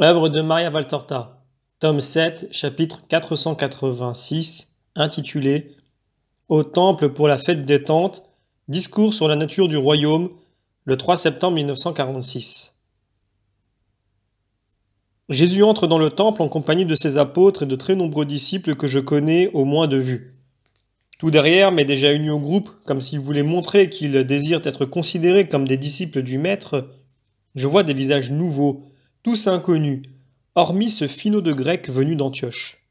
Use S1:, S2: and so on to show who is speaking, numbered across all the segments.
S1: Œuvre de Maria Valtorta, tome 7, chapitre 486, intitulé « Au temple pour la fête des tentes, discours sur la nature du royaume, le 3 septembre 1946 ». Jésus entre dans le temple en compagnie de ses apôtres et de très nombreux disciples que je connais au moins de vue. Tout derrière, mais déjà unis au groupe, comme s'ils voulaient montrer qu'ils désirent être considérés comme des disciples du Maître, je vois des visages nouveaux, tous inconnus, hormis ce finot de grec venu d'Antioche.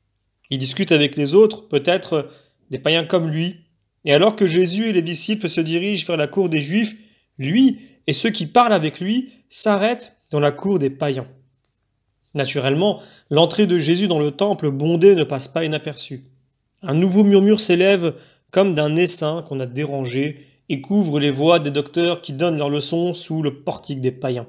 S1: Il discute avec les autres, peut-être des païens comme lui, et alors que Jésus et les disciples se dirigent vers la cour des Juifs, lui et ceux qui parlent avec lui s'arrêtent dans la cour des païens. Naturellement, l'entrée de Jésus dans le temple bondé ne passe pas inaperçue. Un nouveau murmure s'élève comme d'un essaim qu'on a dérangé et couvre les voix des docteurs qui donnent leurs leçons sous le portique des païens.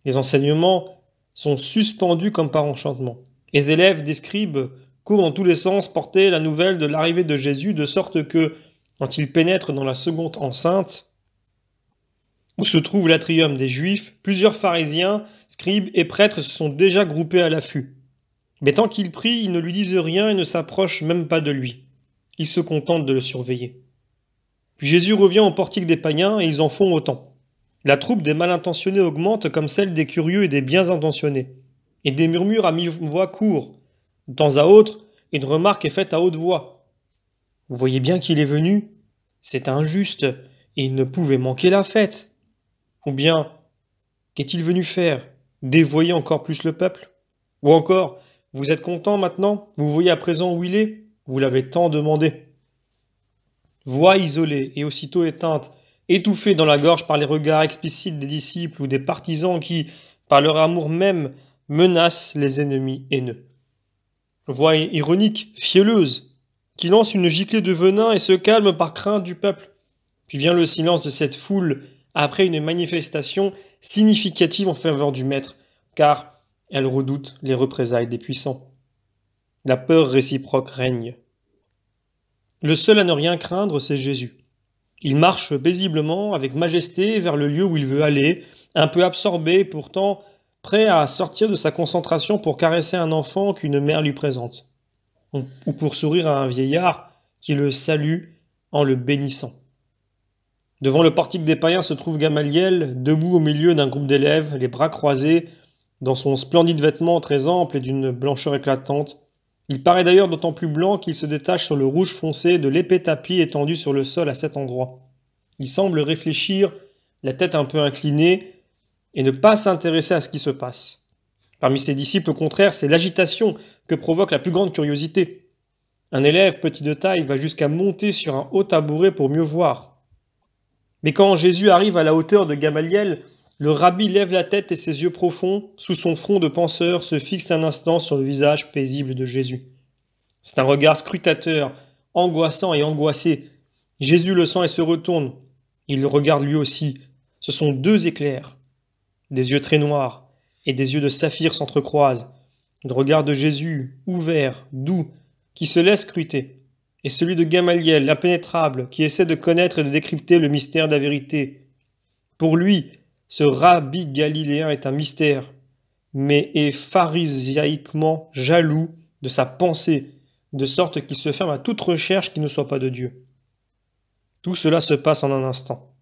S1: Les enseignements sont suspendus comme par enchantement. Les élèves des scribes courent dans tous les sens porter la nouvelle de l'arrivée de Jésus, de sorte que, quand ils pénètrent dans la seconde enceinte, où se trouve l'atrium des Juifs, plusieurs pharisiens, scribes et prêtres se sont déjà groupés à l'affût. Mais tant qu'il prie, ils ne lui disent rien et ne s'approchent même pas de lui. Ils se contentent de le surveiller. Puis Jésus revient au portique des païens et ils en font autant. La troupe des mal intentionnés augmente comme celle des curieux et des bien intentionnés. Et des murmures à mi-voix courent. De temps à autre, une remarque est faite à haute voix. Vous voyez bien qu'il est venu. C'est injuste et il ne pouvait manquer la fête. Ou bien, qu'est-il venu faire? Dévoyer encore plus le peuple? Ou encore, vous êtes content maintenant? Vous voyez à présent où il est? Vous l'avez tant demandé. Voix isolée et aussitôt éteinte, étouffée dans la gorge par les regards explicites des disciples ou des partisans qui, par leur amour même, menacent les ennemis haineux. Voix ironique, fielleuse, qui lance une giclée de venin et se calme par crainte du peuple. Puis vient le silence de cette foule après une manifestation significative en faveur du Maître, car elle redoute les représailles des puissants. La peur réciproque règne. Le seul à ne rien craindre, c'est Jésus. Il marche paisiblement, avec majesté, vers le lieu où il veut aller, un peu absorbé, pourtant prêt à sortir de sa concentration pour caresser un enfant qu'une mère lui présente, ou pour sourire à un vieillard qui le salue en le bénissant. Devant le portique des païens se trouve Gamaliel, debout au milieu d'un groupe d'élèves, les bras croisés, dans son splendide vêtement très ample et d'une blancheur éclatante. Il paraît d'ailleurs d'autant plus blanc qu'il se détache sur le rouge foncé de l'épais tapis étendu sur le sol à cet endroit. Il semble réfléchir, la tête un peu inclinée, et ne pas s'intéresser à ce qui se passe. Parmi ses disciples, au contraire, c'est l'agitation que provoque la plus grande curiosité. Un élève petit de taille va jusqu'à monter sur un haut tabouret pour mieux voir. Mais quand Jésus arrive à la hauteur de Gamaliel, le rabbi lève la tête et ses yeux profonds, sous son front de penseur, se fixent un instant sur le visage paisible de Jésus. C'est un regard scrutateur, angoissant et angoissé. Jésus le sent et se retourne. Il le regarde lui aussi. Ce sont deux éclairs. Des yeux très noirs et des yeux de saphir s'entrecroisent. Le regard de Jésus, ouvert, doux, qui se laisse scruter, et celui de Gamaliel, l'impénétrable, qui essaie de connaître et de décrypter le mystère de la vérité. Pour lui, ce rabbi galiléen est un mystère, mais est pharisiaïquement jaloux de sa pensée, de sorte qu'il se ferme à toute recherche qui ne soit pas de Dieu. Tout cela se passe en un instant.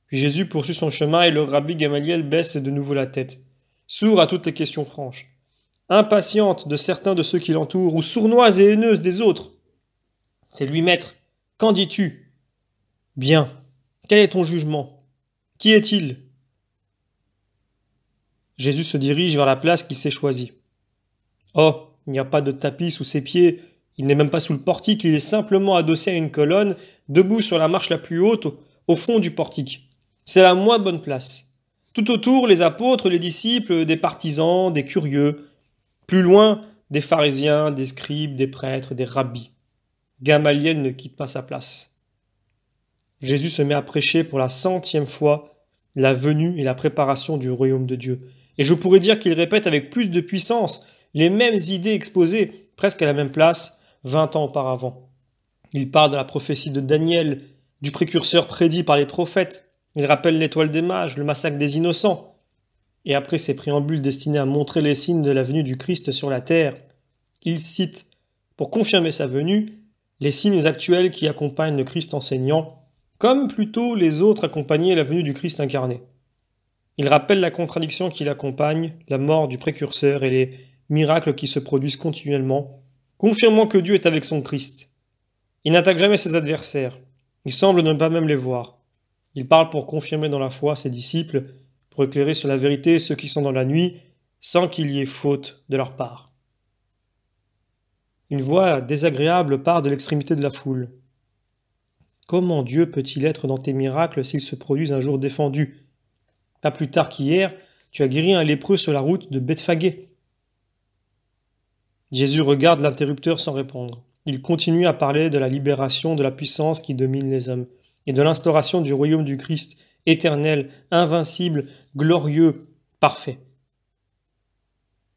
S1: Puis Jésus poursuit son chemin et le rabbi Gamaliel baisse de nouveau la tête, sourd à toutes les questions franches, impatiente de certains de ceux qui l'entourent, ou sournoise et haineuse des autres. C'est lui, maître. Qu'en dis-tu? Bien. Quel est ton jugement? Qui est-il? Jésus se dirige vers la place qu'il s'est choisie. Oh, il n'y a pas de tapis sous ses pieds, il n'est même pas sous le portique, il est simplement adossé à une colonne, debout sur la marche la plus haute, au fond du portique. C'est la moins bonne place. Tout autour, les apôtres, les disciples, des partisans, des curieux. Plus loin, des pharisiens, des scribes, des prêtres, des rabbis. Gamaliel ne quitte pas sa place. Jésus se met à prêcher pour la 100e fois la venue et la préparation du royaume de Dieu. Et je pourrais dire qu'il répète avec plus de puissance les mêmes idées exposées, presque à la même place, 20 ans auparavant. Il parle de la prophétie de Daniel, du précurseur prédit par les prophètes. Il rappelle l'étoile des mages, le massacre des innocents. Et après ces préambules destinés à montrer les signes de la venue du Christ sur la terre, il cite, pour confirmer sa venue, les signes actuels qui accompagnent le Christ enseignant, comme plutôt les autres accompagnaient la venue du Christ incarné. Il rappelle la contradiction qui l'accompagne, la mort du précurseur et les miracles qui se produisent continuellement, confirmant que Dieu est avec son Christ. Il n'attaque jamais ses adversaires. Il semble ne pas même les voir. Il parle pour confirmer dans la foi ses disciples, pour éclairer sur la vérité ceux qui sont dans la nuit, sans qu'il y ait faute de leur part. Une voix désagréable part de l'extrémité de la foule. Comment Dieu peut-il être dans tes miracles s'ils se produisent un jour défendu ? Pas plus tard qu'hier, tu as guéri un lépreux sur la route de Bethphagée. Jésus regarde l'interrupteur sans répondre. Il continue à parler de la libération de la puissance qui domine les hommes et de l'instauration du royaume du Christ, éternel, invincible, glorieux, parfait.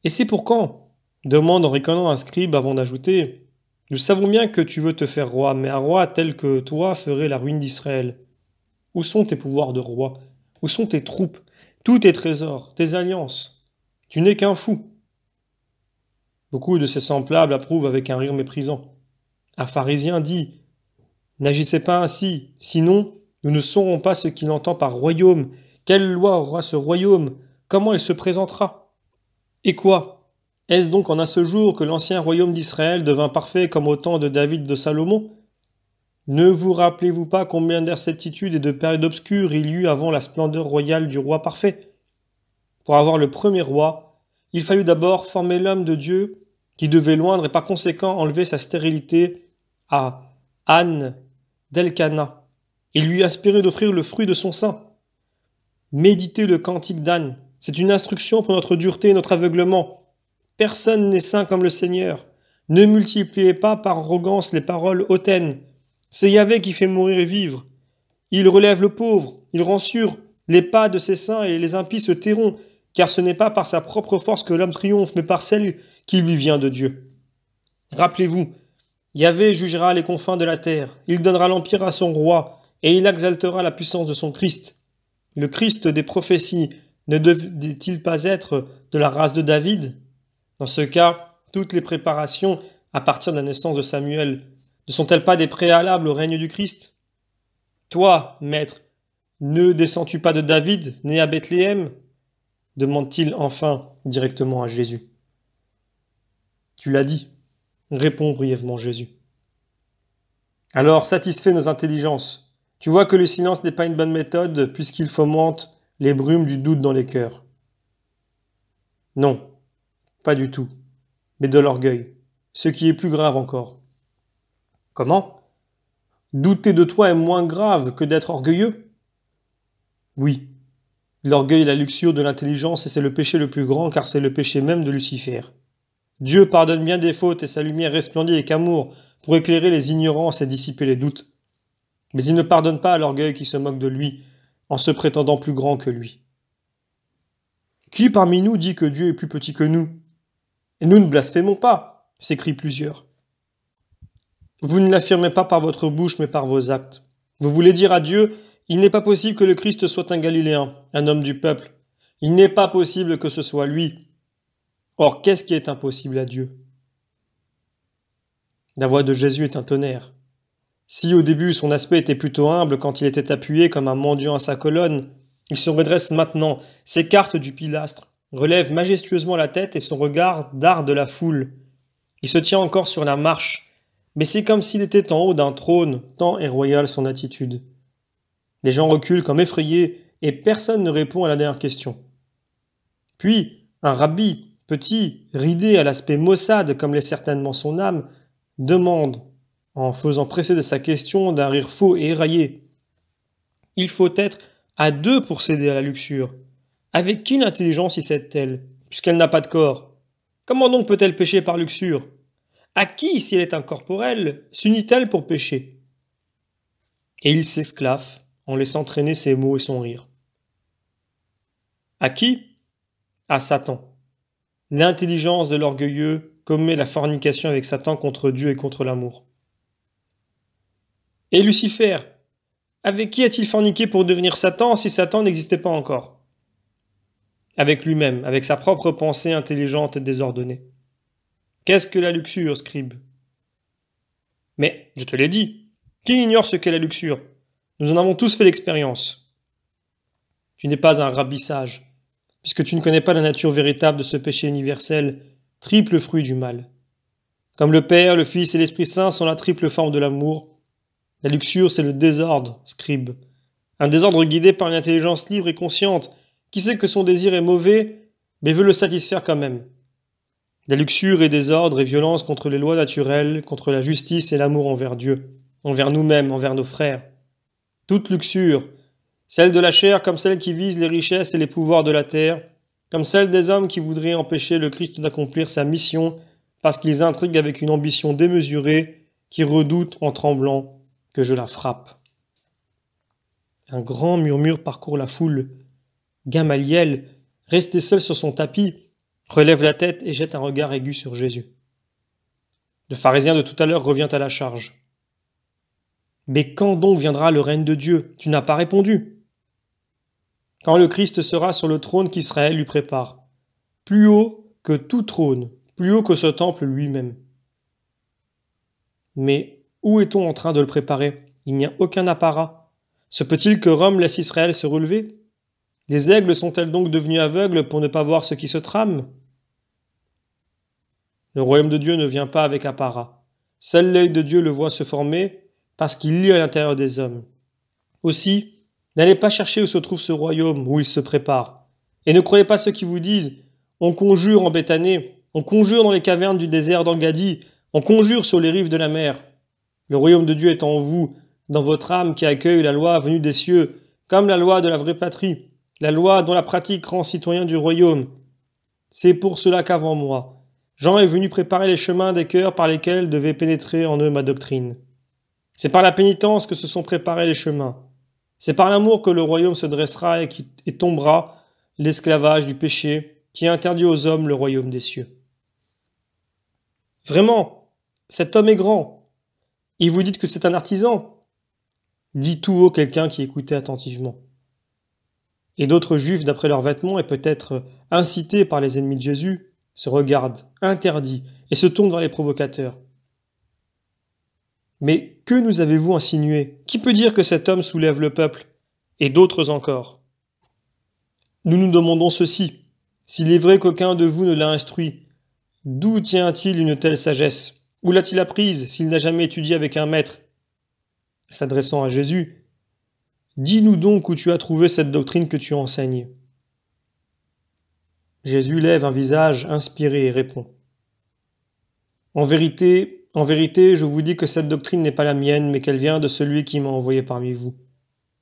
S1: Et c'est pour quand ? Demande en ricanant un scribe avant d'ajouter « Nous savons bien que tu veux te faire roi, mais un roi tel que toi ferait la ruine d'Israël. Où sont tes pouvoirs de roi ? Où sont tes troupes, tous tes trésors, tes alliances ? Tu n'es qu'un fou. » Beaucoup de ses semblables approuvent avec un rire méprisant. Un pharisien dit « N'agissez pas ainsi, sinon nous ne saurons pas ce qu'il entend par royaume. Quelle loi aura ce royaume ? Comment il se présentera ? Et quoi ? Est-ce donc en un seul jour que l'ancien royaume d'Israël devint parfait comme au temps de David de Salomon ? Ne vous rappelez-vous pas combien d'incertitudes et de périodes obscures il y eut avant la splendeur royale du roi parfait ? Pour avoir le premier roi, il fallut d'abord former l'homme de Dieu qui devait loindre et par conséquent enlever sa stérilité à Anne d'Elkana et lui inspirer d'offrir le fruit de son sein. Méditez le cantique d'Anne. C'est une instruction pour notre dureté et notre aveuglement. Personne n'est saint comme le Seigneur. Ne multipliez pas par arrogance les paroles hautaines. C'est Yahvé qui fait mourir et vivre. Il relève le pauvre, il rend sûr les pas de ses saints et les impies se tairont, car ce n'est pas par sa propre force que l'homme triomphe, mais par celle qui lui vient de Dieu. Rappelez-vous, Yahvé jugera les confins de la terre, il donnera l'empire à son roi, et il exaltera la puissance de son Christ. Le Christ des prophéties ne devait-il pas être de la race de David ? Dans ce cas, toutes les préparations à partir de la naissance de Samuel ne sont-elles pas des préalables au règne du Christ ? Toi, maître, ne descends-tu pas de David, né à Bethléem ? Demande-t-il enfin directement à Jésus. Tu l'as dit, répond brièvement Jésus. Alors satisfais nos intelligences. Tu vois que le silence n'est pas une bonne méthode puisqu'il fomente les brumes du doute dans les cœurs. Non, pas du tout, mais de l'orgueil, ce qui est plus grave encore. Comment ? Douter de toi est moins grave que d'être orgueilleux ? Oui, l'orgueil est la luxure de l'intelligence et c'est le péché le plus grand car c'est le péché même de Lucifer. Dieu pardonne bien des fautes et sa lumière resplendit avec amour pour éclairer les ignorances et dissiper les doutes. Mais il ne pardonne pas à l'orgueil qui se moque de lui en se prétendant plus grand que lui. Qui parmi nous dit que Dieu est plus petit que nous ? Et nous ne blasphémons pas, s'écrient plusieurs. Vous ne l'affirmez pas par votre bouche, mais par vos actes. Vous voulez dire à Dieu, il n'est pas possible que le Christ soit un Galiléen, un homme du peuple. Il n'est pas possible que ce soit lui. Or, qu'est-ce qui est impossible à Dieu ? La voix de Jésus est un tonnerre. Si au début son aspect était plutôt humble quand il était appuyé comme un mendiant à sa colonne, il se redresse maintenant, s'écarte du pilastre, relève majestueusement la tête et son regard darde la foule. Il se tient encore sur la marche, mais c'est comme s'il était en haut d'un trône, tant est royale son attitude. Les gens reculent comme effrayés et personne ne répond à la dernière question. Puis, un rabbi, petit, ridé à l'aspect maussade comme l'est certainement son âme, demande, en faisant précéder sa question d'un rire faux et éraillé. Il faut être à deux pour céder à la luxure. Avec qui l'intelligence y cède-t-elle, puisqu'elle n'a pas de corps ? Comment donc peut-elle pécher par luxure ? À qui, si elle est incorporelle, s'unit-elle pour pécher ? Et il s'esclaffe, en laissant traîner ses mots et son rire. À qui ? À Satan. L'intelligence de l'orgueilleux commet la fornication avec Satan contre Dieu et contre l'amour. Et Lucifer, avec qui a-t-il forniqué pour devenir Satan si Satan n'existait pas encore ? avec lui-même, avec sa propre pensée intelligente et désordonnée. Qu'est-ce que la luxure, scribe? Mais, je te l'ai dit, qui ignore ce qu'est la luxure? Nous en avons tous fait l'expérience. Tu n'es pas un rabbi sage, puisque tu ne connais pas la nature véritable de ce péché universel, triple fruit du mal. Comme le Père, le Fils et l'Esprit Saint sont la triple forme de l'amour, la luxure, c'est le désordre, scribe. Un désordre guidé par une intelligence libre et consciente, qui sait que son désir est mauvais, mais veut le satisfaire quand même. La luxure est désordre et violence contre les lois naturelles, contre la justice et l'amour envers Dieu, envers nous-mêmes, envers nos frères. Toute luxure, celle de la chair comme celle qui vise les richesses et les pouvoirs de la terre, comme celle des hommes qui voudraient empêcher le Christ d'accomplir sa mission parce qu'ils intriguent avec une ambition démesurée qui redoute en tremblant que je la frappe. Un grand murmure parcourt la foule. Gamaliel, resté seul sur son tapis, relève la tête et jette un regard aigu sur Jésus. Le pharisien de tout à l'heure revient à la charge. « Mais quand donc viendra le règne de Dieu? Tu n'as pas répondu. » Quand le Christ sera sur le trône qu'Israël lui prépare, plus haut que tout trône, plus haut que ce temple lui-même. Mais où est-on en train de le préparer? Il n'y a aucun apparat. Se peut-il que Rome laisse Israël se relever? Les aigles sont-elles donc devenues aveugles pour ne pas voir ce qui se trame? Le royaume de Dieu ne vient pas avec apparat. Seul l'œil de Dieu le voit se former parce qu'il lit à l'intérieur des hommes. Aussi, n'allez pas chercher où se trouve ce royaume, où il se prépare. Et ne croyez pas ceux qui vous disent « On conjure en Béthanie, on conjure dans les cavernes du désert d'Engadi, on conjure sur les rives de la mer. » Le royaume de Dieu est en vous, dans votre âme qui accueille la loi venue des cieux, comme la loi de la vraie patrie, la loi dont la pratique rend citoyen du royaume. C'est pour cela qu'avant moi, Jean est venu préparer les chemins des cœurs par lesquels devait pénétrer en eux ma doctrine. C'est par la pénitence que se sont préparés les chemins. C'est par l'amour que le royaume se dressera et tombera l'esclavage du péché qui interdit aux hommes le royaume des cieux. Vraiment, cet homme est grand. Et vous dites que c'est un artisan, dit tout haut quelqu'un qui écoutait attentivement. Et d'autres juifs, d'après leurs vêtements et peut-être incités par les ennemis de Jésus, se regardent, interdits, et se tournent vers les provocateurs. Mais que nous avez-vous insinué? Qui peut dire que cet homme soulève le peuple? Et d'autres encore. Nous nous demandons ceci. S'il est vrai qu'aucun de vous ne l'a instruit, d'où tient-il une telle sagesse? Où l'a-t-il apprise s'il n'a jamais étudié avec un maître? S'adressant à Jésus, dis-nous donc où tu as trouvé cette doctrine que tu enseignes. Jésus lève un visage inspiré et répond. En vérité, je vous dis que cette doctrine n'est pas la mienne, mais qu'elle vient de celui qui m'a envoyé parmi vous.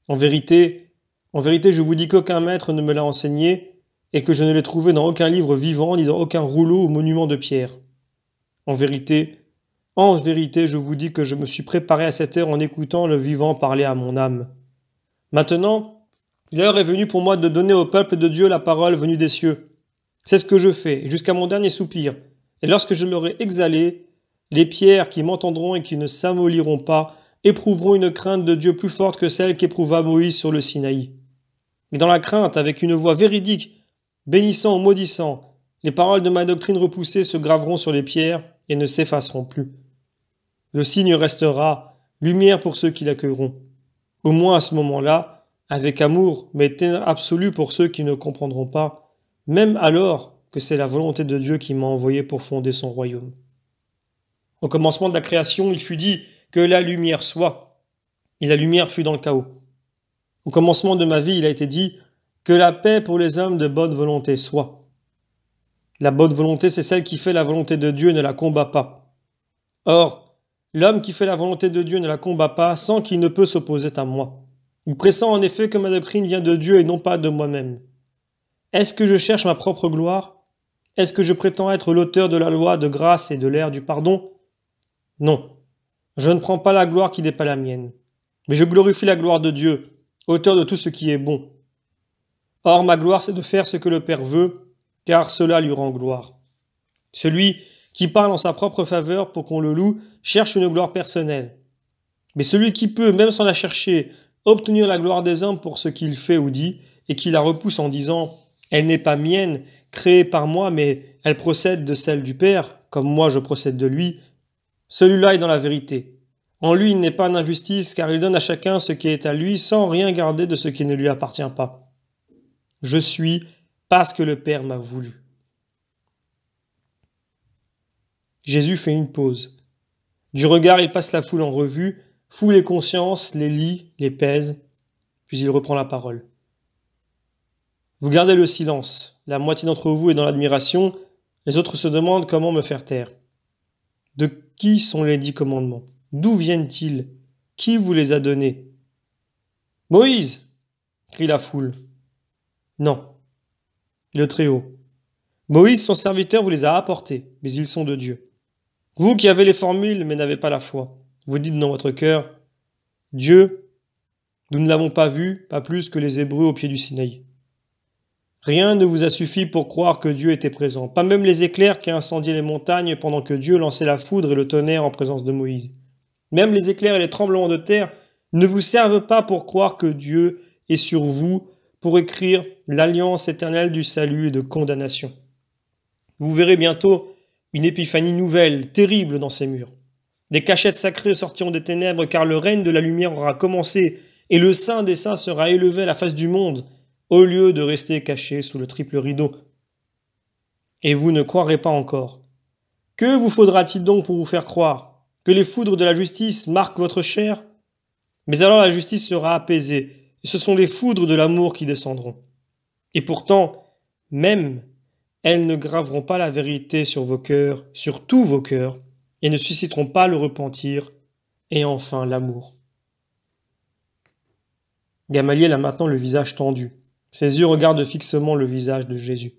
S1: En vérité, je vous dis qu'aucun maître ne me l'a enseigné et que je ne l'ai trouvé dans aucun livre vivant ni dans aucun rouleau ou monument de pierre. En vérité, je vous dis que je me suis préparé à cette heure en écoutant le vivant parler à mon âme. Maintenant, l'heure est venue pour moi de donner au peuple de Dieu la parole venue des cieux. C'est ce que je fais, jusqu'à mon dernier soupir. Et lorsque je l'aurai exhalé, les pierres qui m'entendront et qui ne s'amolliront pas éprouveront une crainte de Dieu plus forte que celle qu'éprouva Moïse sur le Sinaï. Et dans la crainte, avec une voix véridique, bénissant ou maudissant, les paroles de ma doctrine repoussée se graveront sur les pierres et ne s'effaceront plus. Le signe restera, lumière pour ceux qui l'accueilleront. Au moins à ce moment-là, avec amour, mais ténèbres absolues pour ceux qui ne comprendront pas, même alors que c'est la volonté de Dieu qui m'a envoyé pour fonder son royaume. Au commencement de la création, il fut dit que la lumière soit, et la lumière fut dans le chaos. Au commencement de ma vie, il a été dit que la paix pour les hommes de bonne volonté soit. La bonne volonté, c'est celle qui fait la volonté de Dieu et ne la combat pas. Or, l'homme qui fait la volonté de Dieu ne la combat pas sans qu'il ne peut s'opposer à moi. Il pressent en effet que ma doctrine vient de Dieu et non pas de moi-même. Est-ce que je cherche ma propre gloire? Est-ce que je prétends être l'auteur de la loi de grâce et de l'ère du pardon? Non, je ne prends pas la gloire qui n'est pas la mienne, mais je glorifie la gloire de Dieu, auteur de tout ce qui est bon. Or, ma gloire, c'est de faire ce que le Père veut, car cela lui rend gloire. Celui qui parle en sa propre faveur pour qu'on le loue cherche une gloire personnelle. Mais celui qui peut, même sans la chercher, obtenir la gloire des hommes pour ce qu'il fait ou dit, et qui la repousse en disant « Elle n'est pas mienne, créée par moi, mais elle procède de celle du Père, comme moi je procède de lui. Celui-là est dans la vérité. En lui, il n'est pas d'injustice, car il donne à chacun ce qui est à lui, sans rien garder de ce qui ne lui appartient pas. Je suis parce que le Père m'a voulu. Jésus fait une pause. Du regard, il passe la foule en revue, foule les consciences, les lit, les pèse, puis il reprend la parole. Vous gardez le silence. La moitié d'entre vous est dans l'admiration, les autres se demandent comment me faire taire. De qui sont les 10 commandements? D'où viennent-ils? Qui vous les a donnés? Moïse! Crie la foule. Non. Le Très-Haut. Moïse, son serviteur, vous les a apportés, mais ils sont de Dieu. Vous qui avez les formules, mais n'avez pas la foi, vous dites dans votre cœur, Dieu, nous ne l'avons pas vu, pas plus que les Hébreux au pied du Sinaï. Rien ne vous a suffi pour croire que Dieu était présent, pas même les éclairs qui incendiaient les montagnes pendant que Dieu lançait la foudre et le tonnerre en présence de Moïse. Même les éclairs et les tremblements de terre ne vous servent pas pour croire que Dieu est sur vous, pour écrire l'alliance éternelle du salut et de condamnation. Vous verrez bientôt une épiphanie nouvelle, terrible dans ces murs. Des cachettes sacrées sortiront des ténèbres, car le règne de la lumière aura commencé, et le Saint des Saints sera élevé à la face du monde, au lieu de rester caché sous le triple rideau. Et vous ne croirez pas encore. Que vous faudra-t-il donc pour vous faire croire? Que les foudres de la justice marquent votre chair? Mais alors la justice sera apaisée, et ce sont les foudres de l'amour qui descendront. Et pourtant, même, elles ne graveront pas la vérité sur vos cœurs, sur tous vos cœurs, et ne susciteront pas le repentir, et enfin l'amour. Gamaliel a maintenant le visage tendu. Ses yeux regardent fixement le visage de Jésus.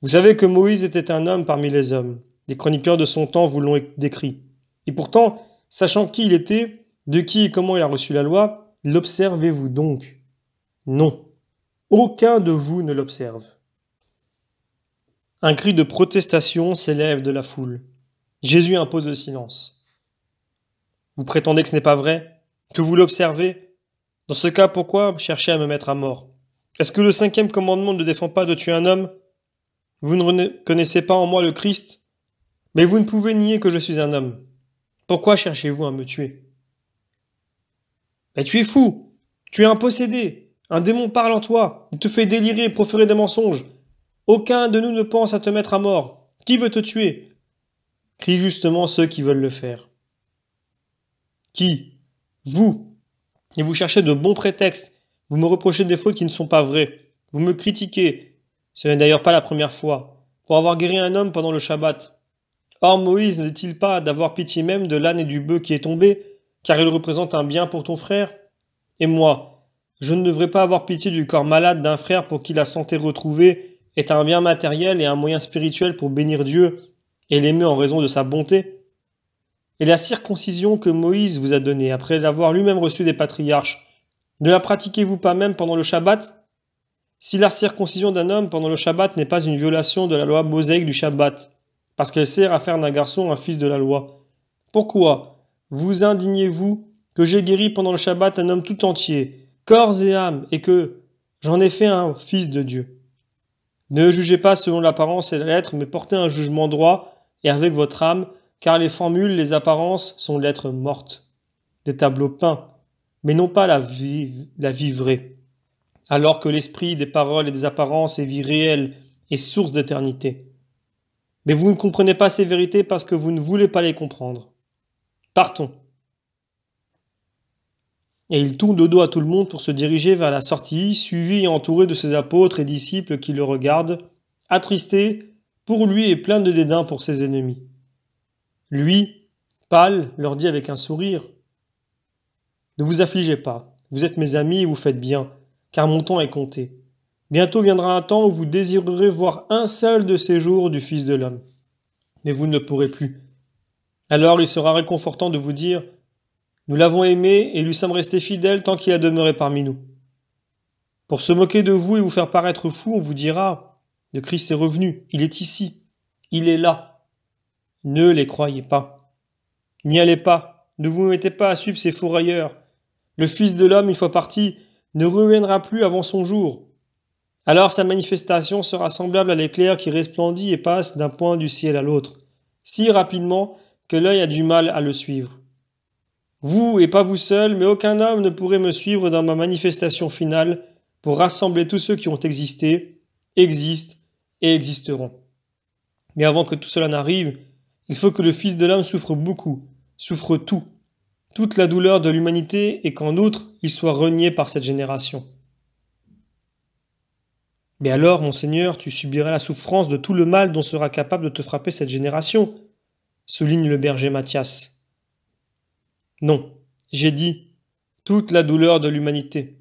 S1: Vous savez que Moïse était un homme parmi les hommes. Les chroniqueurs de son temps vous l'ont décrit. Et pourtant, sachant qui il était, de qui et comment il a reçu la loi, l'observez-vous donc? Non. Aucun de vous ne l'observe. Un cri de protestation s'élève de la foule. Jésus impose le silence. Vous prétendez que ce n'est pas vrai? Que vous l'observez? Dans ce cas, pourquoi chercher à me mettre à mort? Est-ce que le 5e commandement ne défend pas de tuer un homme? Vous ne connaissez pas en moi le Christ? Mais vous ne pouvez nier que je suis un homme. Pourquoi cherchez-vous à me tuer? Mais tu es fou! Tu es un possédé! Un démon parle en toi! Il te fait délirer et proférer des mensonges! Aucun de nous ne pense à te mettre à mort! Qui veut te tuer? Crient justement ceux qui veulent le faire. Qui? Vous! Et vous cherchez de bons prétextes. Vous me reprochez des fautes qui ne sont pas vraies. Vous me critiquez. Ce n'est d'ailleurs pas la première fois. Pour avoir guéri un homme pendant le Shabbat. Or Moïse ne dit-il pas d'avoir pitié même de l'âne et du bœuf qui est tombé, car il représente un bien pour ton frère? Et moi, je ne devrais pas avoir pitié du corps malade d'un frère pour qui la santé retrouvée est un bien matériel et un moyen spirituel pour bénir Dieu et l'aimer en raison de sa bonté? Et la circoncision que Moïse vous a donnée, après l'avoir lui-même reçue des patriarches, ne la pratiquez-vous pas même pendant le Shabbat? Si la circoncision d'un homme pendant le Shabbat n'est pas une violation de la loi mosaïque du Shabbat, parce qu'elle sert à faire d'un garçon un fils de la loi, pourquoi vous indignez-vous que j'ai guéri pendant le Shabbat un homme tout entier, corps et âme, et que j'en ai fait un fils de Dieu? Ne jugez pas selon l'apparence et la lettre, mais portez un jugement droit et avec votre âme, car les formules, les apparences sont lettres mortes, des tableaux peints, mais non pas la vie vraie, alors que l'esprit des paroles et des apparences est vie réelle et source d'éternité. Mais vous ne comprenez pas ces vérités parce que vous ne voulez pas les comprendre. Partons. Et il tourne de dos à tout le monde pour se diriger vers la sortie, suivi et entouré de ses apôtres et disciples qui le regardent, attristés pour lui et plein de dédain pour ses ennemis. Lui, pâle, leur dit avec un sourire, « Ne vous affligez pas, vous êtes mes amis et vous faites bien, car mon temps est compté. Bientôt viendra un temps où vous désirerez voir un seul de ces jours du Fils de l'homme. Mais vous ne pourrez plus. Alors il sera réconfortant de vous dire, « Nous l'avons aimé et lui sommes restés fidèles tant qu'il a demeuré parmi nous. » Pour se moquer de vous et vous faire paraître fou, on vous dira, « Le Christ est revenu, il est ici, il est là. » Ne les croyez pas. N'y allez pas, ne vous mettez pas à suivre ces fourrailleurs. Le Fils de l'homme, une fois parti, ne reviendra plus avant son jour. Alors sa manifestation sera semblable à l'éclair qui resplendit et passe d'un point du ciel à l'autre, si rapidement que l'œil a du mal à le suivre. Vous et pas vous seul, mais aucun homme ne pourrait me suivre dans ma manifestation finale pour rassembler tous ceux qui ont existé, existent et existeront. Mais avant que tout cela n'arrive, il faut que le Fils de l'homme souffre beaucoup, souffre tout, toute la douleur de l'humanité et qu'en outre il soit renié par cette génération. Mais alors, mon Seigneur, tu subiras la souffrance de tout le mal dont sera capable de te frapper cette génération, souligne le berger Matthias. Non, j'ai dit, toute la douleur de l'humanité.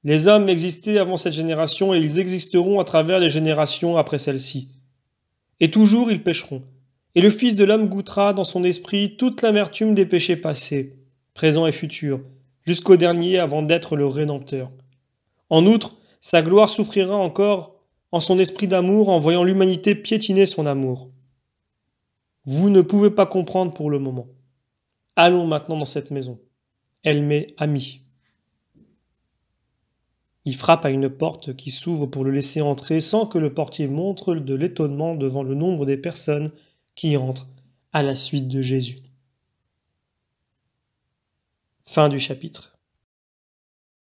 S1: Les hommes existaient avant cette génération et ils existeront à travers les générations après celle-ci. Et toujours ils pécheront. Et le Fils de l'homme goûtera dans son esprit toute l'amertume des péchés passés, présents et futurs, jusqu'au dernier avant d'être le Rédempteur. En outre, sa gloire souffrira encore en son esprit d'amour en voyant l'humanité piétiner son amour. Vous ne pouvez pas comprendre pour le moment. Allons maintenant dans cette maison. Elle m'est amie. Il frappe à une porte qui s'ouvre pour le laisser entrer sans que le portier montre de l'étonnement devant le nombre des personnes qui entrent à la suite de Jésus. Fin du chapitre.